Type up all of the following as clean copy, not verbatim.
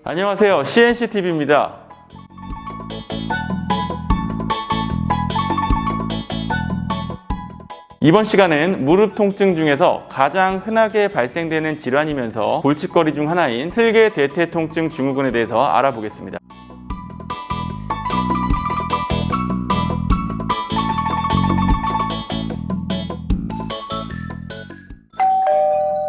안녕하세요. CNCTV입니다. 이번 시간은 무릎 통증 중에서 가장 흔하게 발생되는 질환이면서 골칫거리 중 하나인 슬개 대퇴 통증 증후군에 대해서 알아보겠습니다.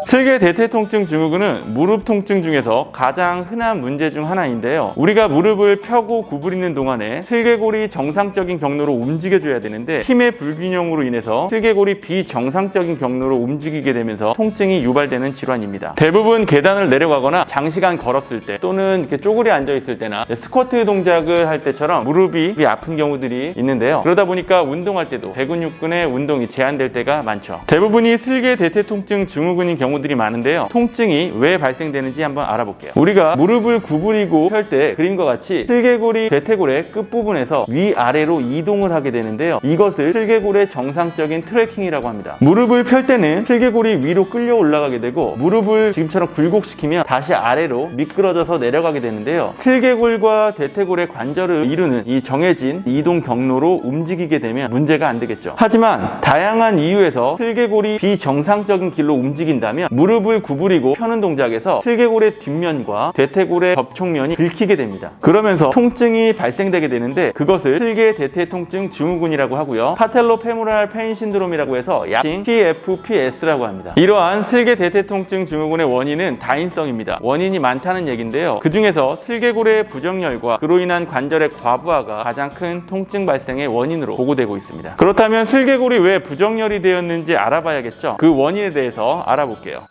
슬개 대퇴 통증 증후군은 무릎 통증 중에서 가장 흔한 문제 중 하나인데요. 우리가 무릎을 펴고 구부리는 동안에 슬개골이 정상적인 경로로 움직여줘야 되는데 힘의 불균형으로 인해서 슬개골이 비정상적인 경로로 움직이게 되면서 통증이 유발되는 질환입니다. 대부분 계단을 내려가거나 장시간 걸었을 때 또는 이렇게 쪼그려 앉아 있을 때나 스쿼트 동작을 할 때처럼 무릎이 아픈 경우들이 있는데요. 그러다 보니까 운동할 때도 대근육근의 운동이 제한될 때가 많죠. 대부분이 슬개 대퇴 통증 증후군인 경우들이 많은데요. 통증이 왜 발생되는지 한번 알아볼게요. 우리가 무릎을 구부리고 펼 때 그림과 같이 슬개골이 대퇴골의 끝부분에서 위아래로 이동을 하게 되는데요. 이것을 슬개골의 정상적인 트래킹이라고 합니다. 무릎을 펼 때는 슬개골이 위로 끌려 올라가게 되고 무릎을 지금처럼 굴곡시키면 다시 아래로 미끄러져서 내려가게 되는데요. 슬개골과 대퇴골의 관절을 이루는 이 정해진 이동 경로로 움직이게 되면 문제가 안 되겠죠. 하지만 다양한 이유에서 슬개골이 비정상적인 길로 움직인다면 무릎을 구부리고 펴는 동작에서 슬개골의 뒷면과 대퇴골의 접촉면이 긁히게 됩니다. 그러면서 통증이 발생되게 되는데 그것을 슬개 대퇴 통증 증후군이라고 하고요. 파텔로페모랄 페인 신드롬이라고 해서 약칭 PFPS라고 합니다. 이러한 슬개 대퇴 통증 증후군의 원인은 다인성입니다. 원인이 많다는 얘기인데요. 그 중에서 슬개골의 부정열과 그로 인한 관절의 과부하가 가장 큰 통증 발생의 원인으로 보고되고 있습니다. 그렇다면 슬개골이 왜 부정열이 되었는지 알아봐야겠죠. 그 원인에 대해서 알아볼게요.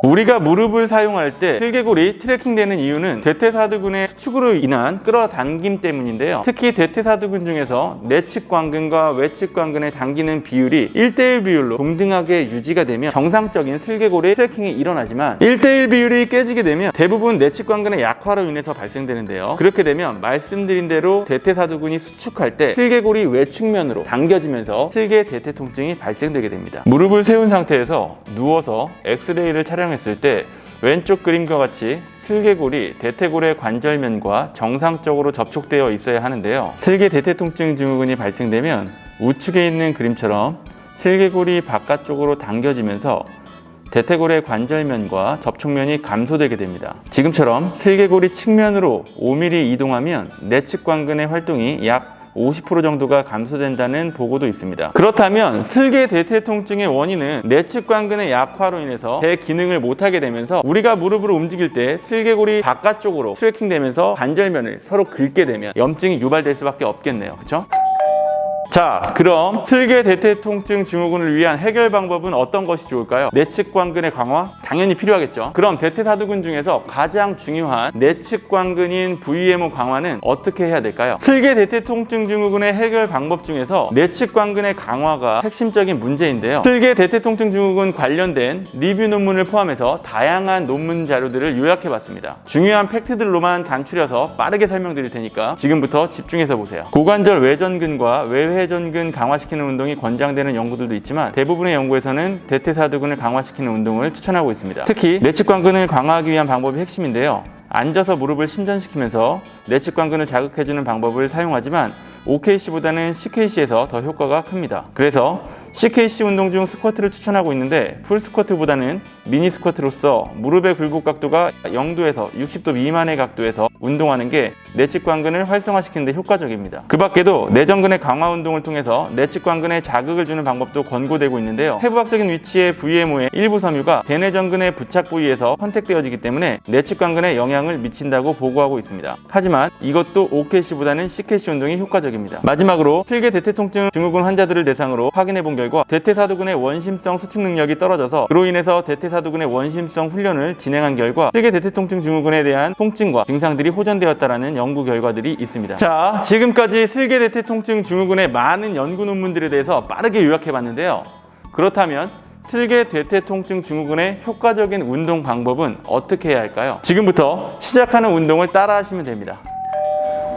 우리가 무릎을 사용할 때 슬개골이 트래킹되는 이유는 대퇴사두근의 수축으로 인한 끌어당김 때문인데요. 특히 대퇴사두근 중에서 내측 관근과 외측 관근의 당기는 비율이 1:1 비율로 동등하게 유지가 되면 정상적인 슬개골의 트래킹이 일어나지만 1:1 비율이 깨지게 되면 대부분 내측 관근의 약화로 인해서 발생되는데요. 그렇게 되면 말씀드린 대로 대퇴사두근이 수축할 때 슬개골이 외측면으로 당겨지면서 슬개 대퇴 통증이 발생되게 됩니다. 무릎을 세운 상태에서 누워서 엑스레이를 촬영했을 때 왼쪽 그림과 같이 슬개골이 대퇴골의 관절면과 정상적으로 접촉되어 있어야 하는데요. 슬개 대퇴 통증 증후군이 발생되면 우측에 있는 그림처럼 슬개골이 바깥쪽으로 당겨지면서 대퇴골의 관절면과 접촉면이 감소되게 됩니다. 지금처럼 슬개골이 측면으로 5mm 이동하면 내측 관근의 활동이 약 50% 정도가 감소된다는 보고도 있습니다. 그렇다면 슬개 대퇴 통증의 원인은 내측 관근의 약화로 인해서 대기능을 못하게 되면서 우리가 무릎으로 움직일 때 슬개골이 바깥쪽으로 트래킹되면서 관절면을 서로 긁게 되면 염증이 유발될 수밖에 없겠네요. 그렇죠? 자, 그럼 슬개 대퇴 통증 증후군을 위한 해결 방법은 어떤 것이 좋을까요? 내측 관근의 강화? 당연히 필요하겠죠. 그럼 대퇴사두근 중에서 가장 중요한 내측 관근인 VMO 강화는 어떻게 해야 될까요? 슬개 대퇴 통증 증후군의 해결 방법 중에서 내측 관근의 강화가 핵심적인 문제인데요. 슬개 대퇴 통증 증후군 관련된 리뷰 논문을 포함해서 다양한 논문 자료들을 요약해봤습니다. 중요한 팩트들로만 간추려서 빠르게 설명드릴 테니까 지금부터 집중해서 보세요. 고관절 외전근과 외회전근 강화시키는 운동이 권장되는 연구들도 있지만 대부분의 연구에서는 대퇴사두근을 강화시키는 운동을 추천하고 있습니다. 특히 내측 관근을 강화하기 위한 방법이 핵심인데요. 앉아서 무릎을 신전시키면서 내측 관근을 자극해주는 방법을 사용하지만 OKC보다는 CKC에서 더 효과가 큽니다. 그래서 CKC 운동 중 스쿼트를 추천하고 있는데 풀 스쿼트보다는 미니 스쿼트로서 무릎의 굴곡 각도가 0도에서 60도 미만의 각도에서 운동하는 게 내측 관근을 활성화시키는 데 효과적입니다. 그 밖에도 내전근의 강화 운동을 통해서 내측 관근에 자극을 주는 방법도 권고되고 있는데요. 해부학적인 위치의 VMO의 일부 섬유가 대내전근의 부착 부위에서 컨택되어지기 때문에 내측 관근에 영향을 미친다고 보고하고 있습니다. 하지만 이것도 OKC보다는 CKC 운동이 효과적입니다. 마지막으로 슬개 대퇴 통증 증후군 환자들을 대상으로 확인해 본 결과 대퇴사두근의 원심성 수축 능력이 떨어져서 그로 인해서 대퇴사두근의 원심성 훈련을 진행한 결과 슬개 대퇴 통증 증후군에 대한 통증과 증상들이 호전되었다라는 연구 결과들이 있습니다. 자, 지금까지 슬개 대퇴 통증 증후군의 많은 연구 논문들에 대해서 빠르게 요약해 봤는데요. 그렇다면 슬개 대퇴 통증 증후군의 효과적인 운동 방법은 어떻게 해야 할까요? 지금부터 시작하는 운동을 따라 하시면 됩니다.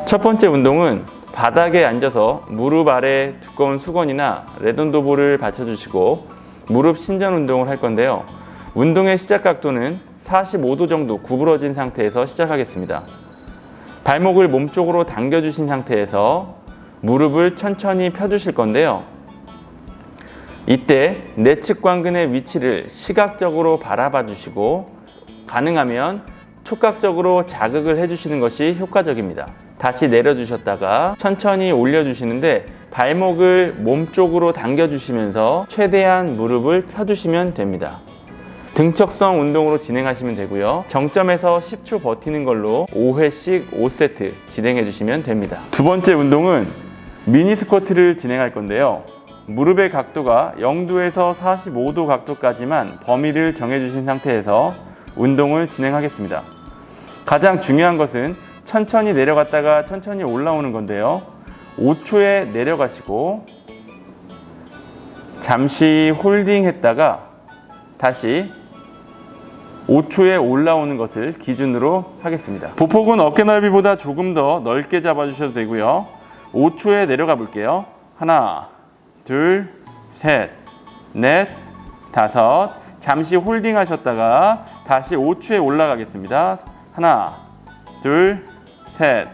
첫 번째 운동은 바닥에 앉아서 무릎 아래 두꺼운 수건이나 레돈도볼을 받쳐주시고 무릎 신전 운동을 할 건데요. 운동의 시작 각도는 45도 정도 구부러진 상태에서 시작하겠습니다. 발목을 몸쪽으로 당겨주신 상태에서 무릎을 천천히 펴주실 건데요. 이때 내측 관근의 위치를 시각적으로 바라봐 주시고 가능하면 촉각적으로 자극을 해주시는 것이 효과적입니다. 다시 내려주셨다가 천천히 올려주시는데 발목을 몸쪽으로 당겨주시면서 최대한 무릎을 펴주시면 됩니다. 등척성 운동으로 진행하시면 되고요. 정점에서 10초 버티는 걸로 5회씩 5세트 진행해 주시면 됩니다. 두 번째 운동은 미니 스쿼트를 진행할 건데요. 무릎의 각도가 0도에서 45도 각도까지만 범위를 정해 주신 상태에서 운동을 진행하겠습니다. 가장 중요한 것은 천천히 내려갔다가 천천히 올라오는 건데요. 5초에 내려가시고 잠시 홀딩 했다가 다시 5초에 올라오는 것을 기준으로 하겠습니다. 보폭은 어깨 넓이보다 조금 더 넓게 잡아주셔도 되고요. 5초에 내려가 볼게요. 하나, 둘, 셋, 넷, 다섯. 잠시 홀딩 하셨다가 다시 5초에 올라가겠습니다. 하나, 둘, 셋,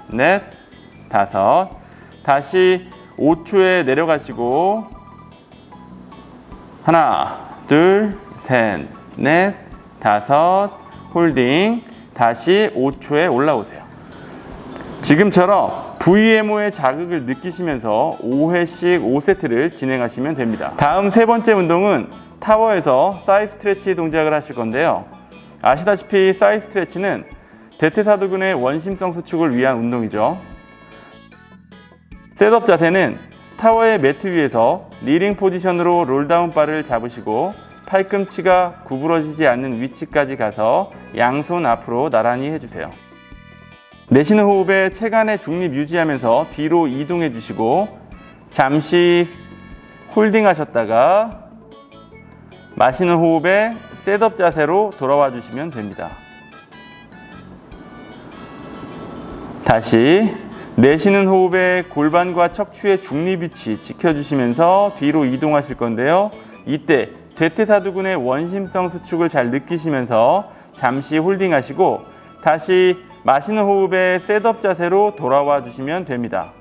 넷, 다섯. 다시 5초에 내려가시고 하나, 둘, 셋, 넷, 다섯. 홀딩. 다시 5초에 올라오세요. 지금처럼 VMO의 자극을 느끼시면서 5회씩 5세트를 진행하시면 됩니다. 다음 세 번째 운동은 타워에서 사이 스트레치 동작을 하실 건데요. 아시다시피 사이 스트레치는 대퇴사두근의 원심성 수축을 위한 운동이죠. 셋업 자세는 타워의 매트 위에서 니링 포지션으로 롤다운 바를 잡으시고 팔꿈치가 구부러지지 않는 위치까지 가서 양손 앞으로 나란히 해주세요. 내쉬는 호흡에 체간의 중립 유지하면서 뒤로 이동해 주시고 잠시 홀딩 하셨다가 마시는 호흡에 셋업 자세로 돌아와 주시면 됩니다. 다시 내쉬는 호흡에 골반과 척추의 중립 위치 지켜주시면서 뒤로 이동하실 건데요. 이때 대퇴사두근의 원심성 수축을 잘 느끼시면서 잠시 홀딩 하시고 다시 마시는 호흡에 셋업 자세로 돌아와 주시면 됩니다.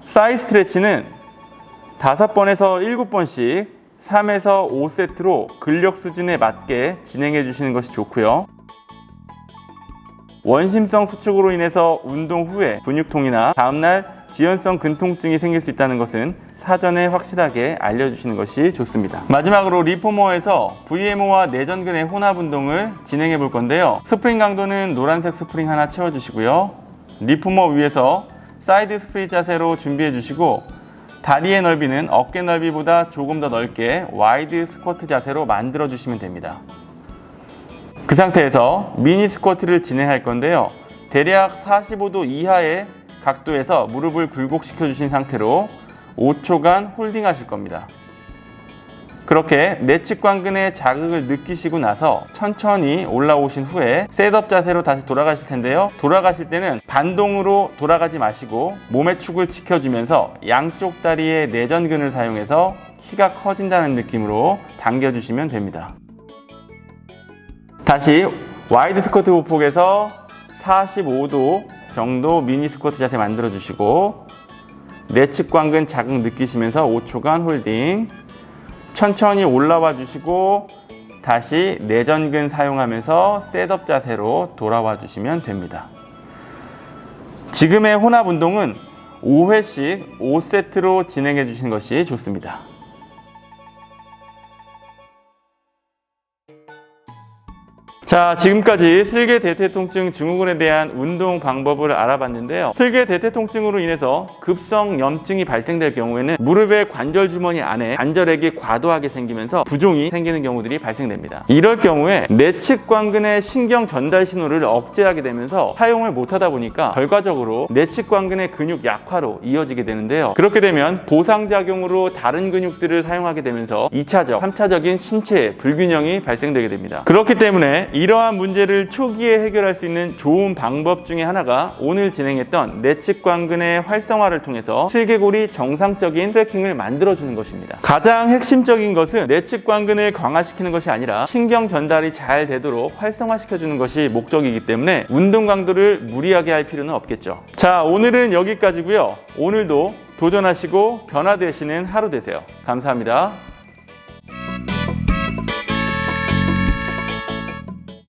사이 스트레치는 5번에서 7번씩 3에서 5세트로 근력 수준에 맞게 진행해 주시는 것이 좋고요. 원심성 수축으로 인해서 운동 후에 근육통이나 다음날 지연성 근통증이 생길 수 있다는 것은 사전에 확실하게 알려주시는 것이 좋습니다. 마지막으로 리포머에서 VMO와 내전근의 혼합 운동을 진행해 볼 건데요. 스프링 강도는 노란색 스프링 하나 채워주시고요. 리포머 위에서 사이드 스프릿 자세로 준비해 주시고 다리의 넓이는 어깨 넓이보다 조금 더 넓게 와이드 스쿼트 자세로 만들어 주시면 됩니다. 그 상태에서 미니 스쿼트를 진행할 건데요. 대략 45도 이하의 각도에서 무릎을 굴곡시켜 주신 상태로 5초간 홀딩 하실 겁니다. 그렇게 내측 관근의 자극을 느끼시고 나서 천천히 올라오신 후에 셋업 자세로 다시 돌아가실 텐데요. 돌아가실 때는 반동으로 돌아가지 마시고 몸의 축을 지켜주면서 양쪽 다리의 내전근을 사용해서 키가 커진다는 느낌으로 당겨주시면 됩니다. 다시 와이드 스쿼트 보폭에서 45도 정도 미니 스쿼트 자세 만들어 주시고 내측 관근 자극 느끼시면서 5초간 홀딩. 천천히 올라와 주시고 다시 내전근 사용하면서 셋업 자세로 돌아와 주시면 됩니다. 지금의 혼합 운동은 5회씩 5세트로 진행해 주시는 것이 좋습니다. 자, 지금까지 슬개 대퇴통증 증후군에 대한 운동 방법을 알아봤는데요. 슬개 대퇴통증으로 인해서 급성 염증이 발생될 경우에는 무릎의 관절 주머니 안에 관절액이 과도하게 생기면서 부종이 생기는 경우들이 발생됩니다. 이럴 경우에 내측 관근의 신경 전달 신호를 억제하게 되면서 사용을 못하다 보니까 결과적으로 내측 관근의 근육 약화로 이어지게 되는데요. 그렇게 되면 보상작용으로 다른 근육들을 사용하게 되면서 2차적, 3차적인 신체의 불균형이 발생되게 됩니다. 그렇기 때문에 이 이러한 문제를 초기에 해결할 수 있는 좋은 방법 중에 하나가 오늘 진행했던 내측 관근의 활성화를 통해서 슬개골이 정상적인 트래킹을 만들어주는 것입니다. 가장 핵심적인 것은 내측 관근을 강화시키는 것이 아니라 신경 전달이 잘 되도록 활성화시켜주는 것이 목적이기 때문에 운동 강도를 무리하게 할 필요는 없겠죠. 자, 오늘은 여기까지고요. 오늘도 도전하시고 변화되시는 하루 되세요. 감사합니다.